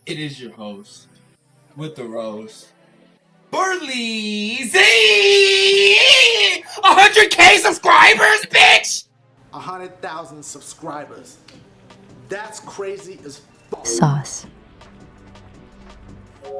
It is your host with the rose, Burley Z. 100K subscribers, bitch. 100,000 subscribers. That's crazy as fuck. Sauce.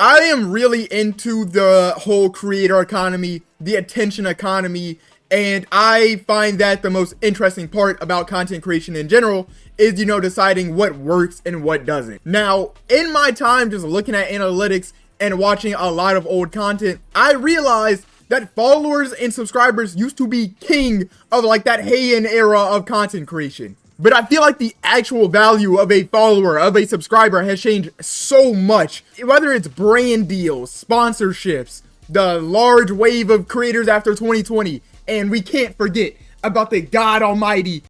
I am really into the whole creator economy, the attention economy, and I find that the most interesting part about content creation in general is, deciding what works and what doesn't. Now, in my time just looking at analytics and watching a lot of old content, I realized that followers and subscribers used to be king of like that Heian era of content creation. But I feel like the actual value of a follower, of a subscriber, has changed so much. Whether it's brand deals, sponsorships, the large wave of creators after 2020, and we can't forget about the God Almighty.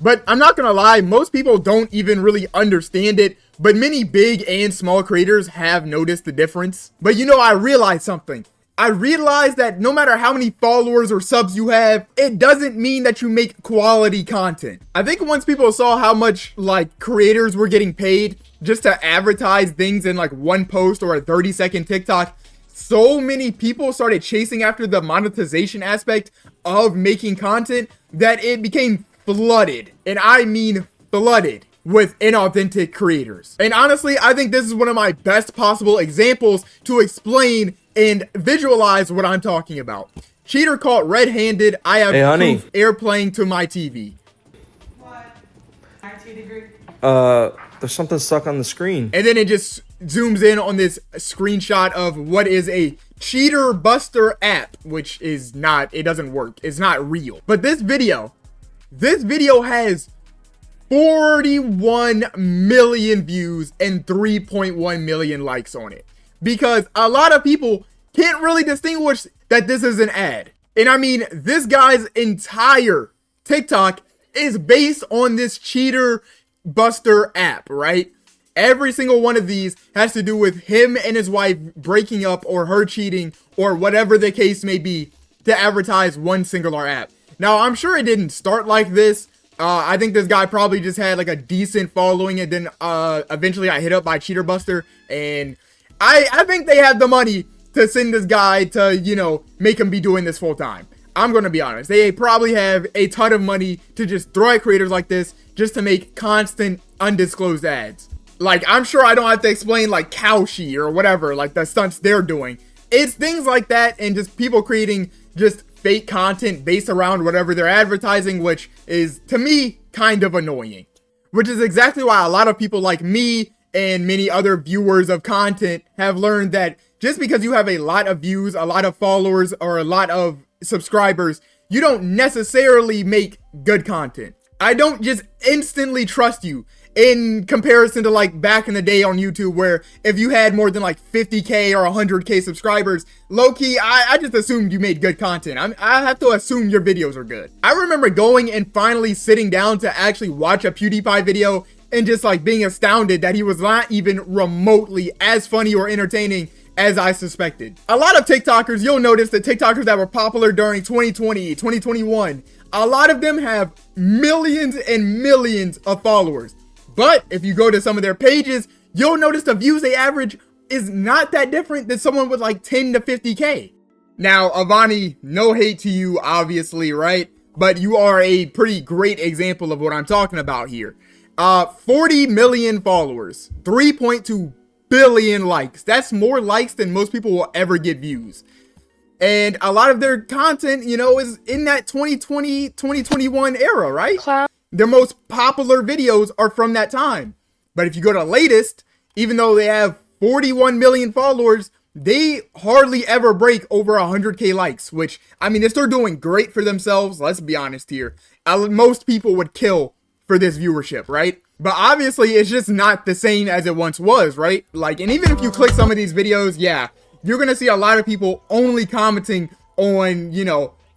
But I'm not gonna lie, most people don't even really understand it, but many big and small creators have noticed the difference. But I realized something. I realized that no matter how many followers or subs you have, it doesn't mean that you make quality content. I think once people saw how much creators were getting paid just to advertise things in one post or a 30-second TikTok, so many people started chasing after the monetization aspect of making content that it became flooded, and I mean flooded, with inauthentic creators. And honestly, I think this is one of my best possible examples to explain and visualize what I'm talking about. Cheater caught red-handed. I have proof airplaying to my TV. What? IT degree? There's something stuck on the screen. And then it just zooms in on this screenshot of what is a cheater buster app, which is not, it doesn't work. It's not real. But this video has 41 million views and 3.1 million likes on it. Because a lot of people can't really distinguish that this is an ad. And I mean, this guy's entire TikTok is based on this cheater buster app, right? Every single one of these has to do with him and his wife breaking up or her cheating or whatever the case may be to advertise one singular app. Now, I'm sure it didn't start like this. I think this guy probably just had a decent following, and then eventually got hit up by Cheater Buster, and I think they have the money to send this guy to, make him be doing this full time. I'm going to be honest. They probably have a ton of money to just throw at creators like this just to make constant undisclosed ads. I'm sure I don't have to explain Cowshy or whatever, the stunts they're doing. It's things like that and just people creating just fake content based around whatever they're advertising, which is, to me, kind of annoying. Which is exactly why a lot of people like me and many other viewers of content have learned that just because you have a lot of views, a lot of followers, or a lot of subscribers, you don't necessarily make good content. I don't just instantly trust you in comparison to back in the day on YouTube, where if you had more than 50K or 100K subscribers, low-key, I just assumed you made good content. I have to assume your videos are good. I remember going and finally sitting down to actually watch a PewDiePie video and just being astounded that he was not even remotely as funny or entertaining as I suspected. A lot of TikTokers, you'll notice that TikTokers that were popular during 2020, 2021, a lot of them have millions and millions of followers. But if you go to some of their pages, you'll notice the views they average is not that different than someone with 10 to 50K. Now, Avani, no hate to you, obviously, right? But you are a pretty great example of what I'm talking about here. 40 million followers, 3.2 billion likes. That's more likes than most people will ever get views. And a lot of their content, is in that 2020, 2021 era, right? Their most popular videos are from that time. But if you go to latest, even though they have 41 million followers, they hardly ever break over 100K likes, which, I mean, if they're doing great for themselves, let's be honest here, most people would kill for this viewership, right? But obviously, it's just not the same as it once was, right? And even if you click some of these videos, yeah, you're going to see a lot of people only commenting on,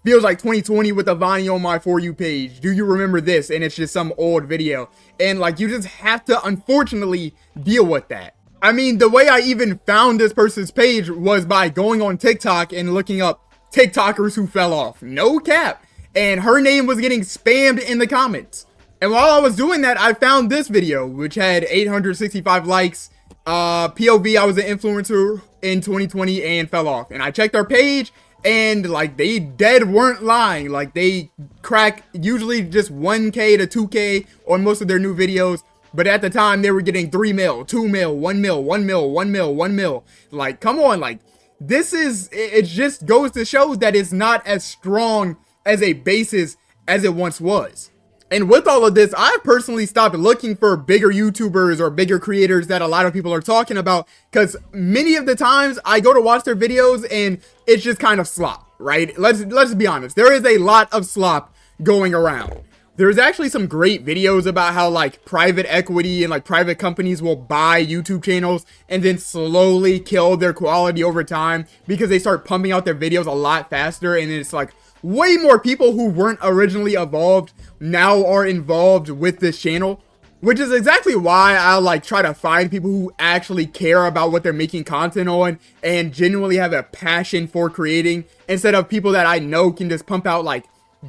feels like 2020 with Avani on my For You page. Do you remember this? And it's just some old video. And you just have to, unfortunately, deal with that. I mean, the way I even found this person's page was by going on TikTok and looking up TikTokers who fell off. No cap. And her name was getting spammed in the comments. And while I was doing that, I found this video, which had 865 likes. POV, I was an influencer in 2020 and fell off. And I checked their page, and like they dead weren't lying. Like they crack usually just 1K to 2K on most of their new videos. But at the time they were getting 3 mil, 2 mil, 1 mil, 1 mil, 1 mil, 1 mil. Like, come on, like this is, it just goes to show that it's not as strong as a basis as it once was. And with all of this, I've personally stopped looking for bigger YouTubers or bigger creators that a lot of people are talking about, because many of the times I go to watch their videos and it's just kind of slop, right? Let's be honest. There is a lot of slop going around. There's actually some great videos about how like private equity and like private companies will buy YouTube channels and then slowly kill their quality over time because they start pumping out their videos a lot faster, and it's like way more people who weren't originally involved now are involved with this channel, which is exactly why I like try to find people who actually care about what they're making content on and genuinely have a passion for creating, instead of people that I know can just pump out like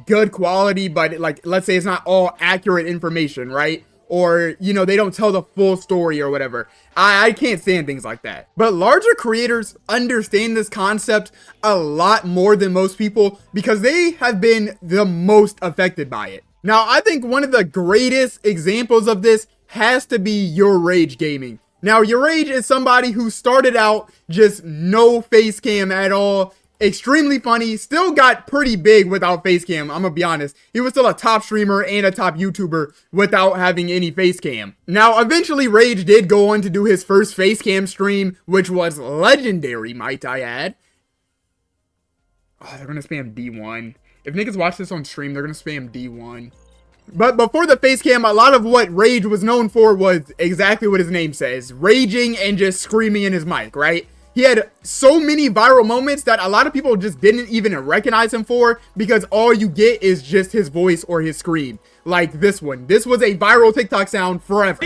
good quality, but like, let's say it's not all accurate information, right? Or, you know, they don't tell the full story or whatever. I can't stand things like that. But larger creators understand this concept a lot more than most people because they have been the most affected by it. Now, I think one of the greatest examples of this has to be Your Rage Gaming. Now, Your Rage is somebody who started out just no face cam at all. Extremely funny, still got pretty big without face cam, I'm gonna be honest. He was still a top streamer and a top YouTuber without having any face cam. Now, eventually Rage did go on to do his first face cam stream, which was legendary, might I add. Oh, they're gonna spam D1. If niggas watch this on stream, they're gonna spam D1. But before the face cam, a lot of what Rage was known for was exactly what his name says. Raging and just screaming in his mic, right? He had so many viral moments that a lot of people just didn't even recognize him for, because all you get is just his voice or his scream. Like this one. This was a viral TikTok sound forever.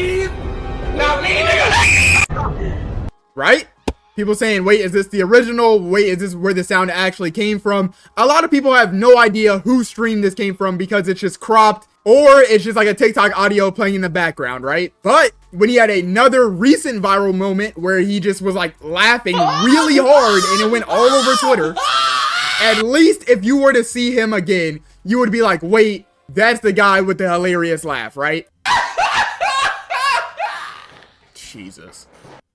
Right? People saying, wait, is this the original? Wait, is this where the sound actually came from? A lot of people have no idea whose stream this came from because it's just cropped, or it's just like a TikTok audio playing in the background, right? But when he had another recent viral moment where he just was like laughing really hard and it went all over Twitter, at least if you were to see him again, you would be like, wait, that's the guy with the hilarious laugh, right? Jesus.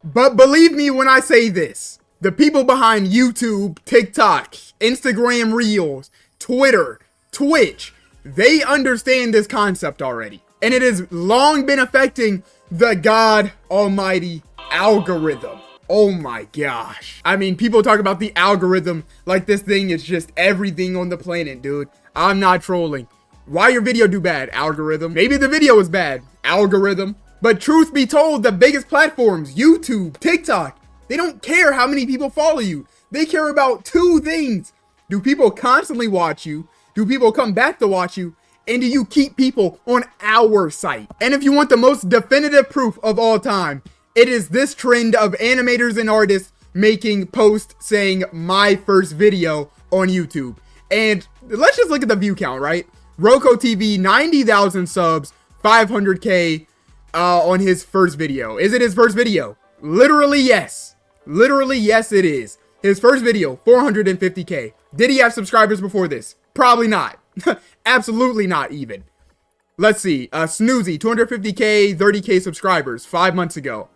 But believe me when I say this, the people behind YouTube, TikTok, Instagram Reels, Twitter, Twitch, they understand this concept already. And it has long been affecting the God Almighty algorithm. Oh my gosh. I mean, people talk about the algorithm like this thing is just everything on the planet, dude. I'm not trolling. Why your video do bad? Algorithm. Maybe the video is bad. Algorithm. But truth be told, the biggest platforms, YouTube, TikTok, they don't care how many people follow you. They care about two things. Do people constantly watch you? Do people come back to watch you? And do you keep people on our site? And if you want the most definitive proof of all time, it is this trend of animators and artists making posts saying my first video on YouTube. And let's just look at the view count, right? Roko TV, 90,000 subs, 500K on his first video. Is it his first video? Literally, yes. Literally, yes, it is. His first video, 450K. Did he have subscribers before this? Probably not. Absolutely not even. Let's see. Snoozy, 250K, 30K subscribers 5 months ago.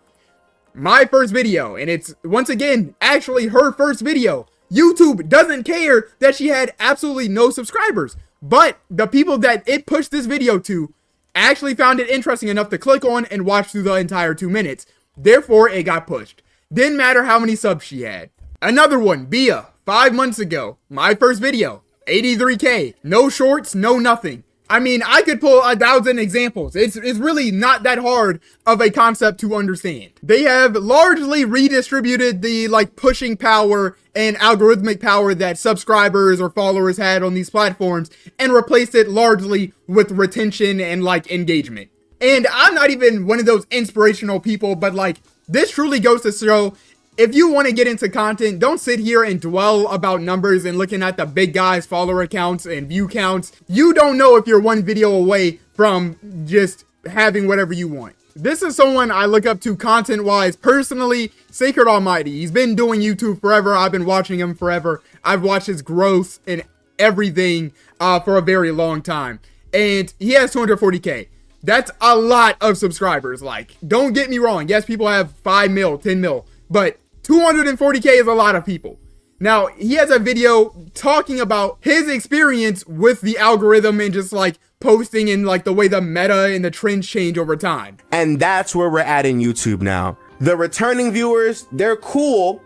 My first video, and it's, once again, actually her first video. YouTube doesn't care that she had absolutely no subscribers. But the people that it pushed this video to actually found it interesting enough to click on and watch through the entire 2 minutes. Therefore, it got pushed. Didn't matter how many subs she had. Another one, Bia, 5 months ago. My first video, 83K. No shorts, no nothing. I mean, I could pull 1,000 examples. It's really not that hard of a concept to understand. They have largely redistributed the like pushing power and algorithmic power that subscribers or followers had on these platforms and replaced it largely with retention and like engagement. And I'm not even one of those inspirational people, but like this truly goes to show, if you want to get into content, don't sit here and dwell about numbers and looking at the big guys' follower counts and view counts. You don't know if you're one video away from just having whatever you want. This is someone I look up to content-wise personally, Sacred Almighty. He's been doing YouTube forever. I've been watching him forever. I've watched his growth and everything for a very long time. And he has 240K. That's a lot of subscribers. Like, don't get me wrong. Yes, people have 5 mil, 10 mil, but 240K is a lot of people. Now, he has a video talking about his experience with the algorithm and just like posting and like the way the meta and the trends change over time. And that's where we're at in YouTube now. The returning viewers, they're cool.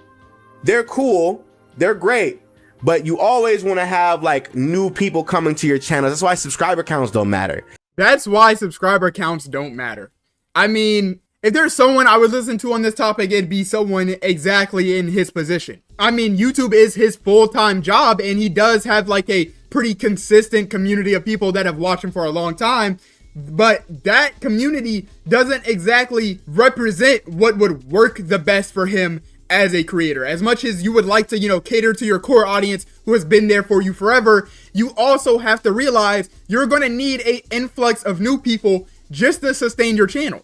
They're cool. They're great. But you always want to have like new people coming to your channel. That's why subscriber counts don't matter. That's why subscriber counts don't matter. I mean, if there's someone I would listen to on this topic, it'd be someone exactly in his position. I mean, YouTube is his full-time job, and he does have like a pretty consistent community of people that have watched him for a long time. But that community doesn't exactly represent what would work the best for him as a creator. As much as you would like to, you know, cater to your core audience who has been there for you forever, you also have to realize you're going to need an influx of new people just to sustain your channel.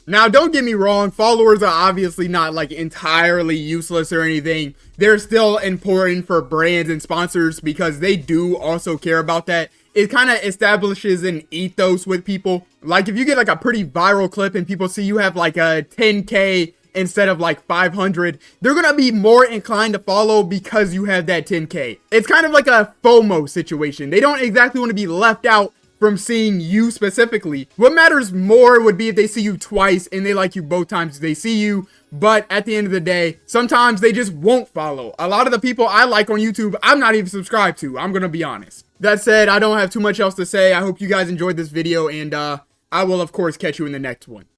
Now, don't get me wrong, followers are obviously not like entirely useless or anything. They're still important for brands and sponsors because they do also care about that. It kind of establishes an ethos with people. Like if you get like a pretty viral clip and people see you have like a 10K instead of like 500, they're gonna be more inclined to follow because you have that 10K. It's kind of like a FOMO situation. They don't exactly want to be left out from seeing you specifically. What matters more would be if they see you twice and they like you both times they see you. But at the end of the day, sometimes they just won't follow. A lot of the people I like on YouTube, I'm not even subscribed to. I'm gonna be honest. That said, I don't have too much else to say. I hope you guys enjoyed this video, and I will of course catch you in the next one.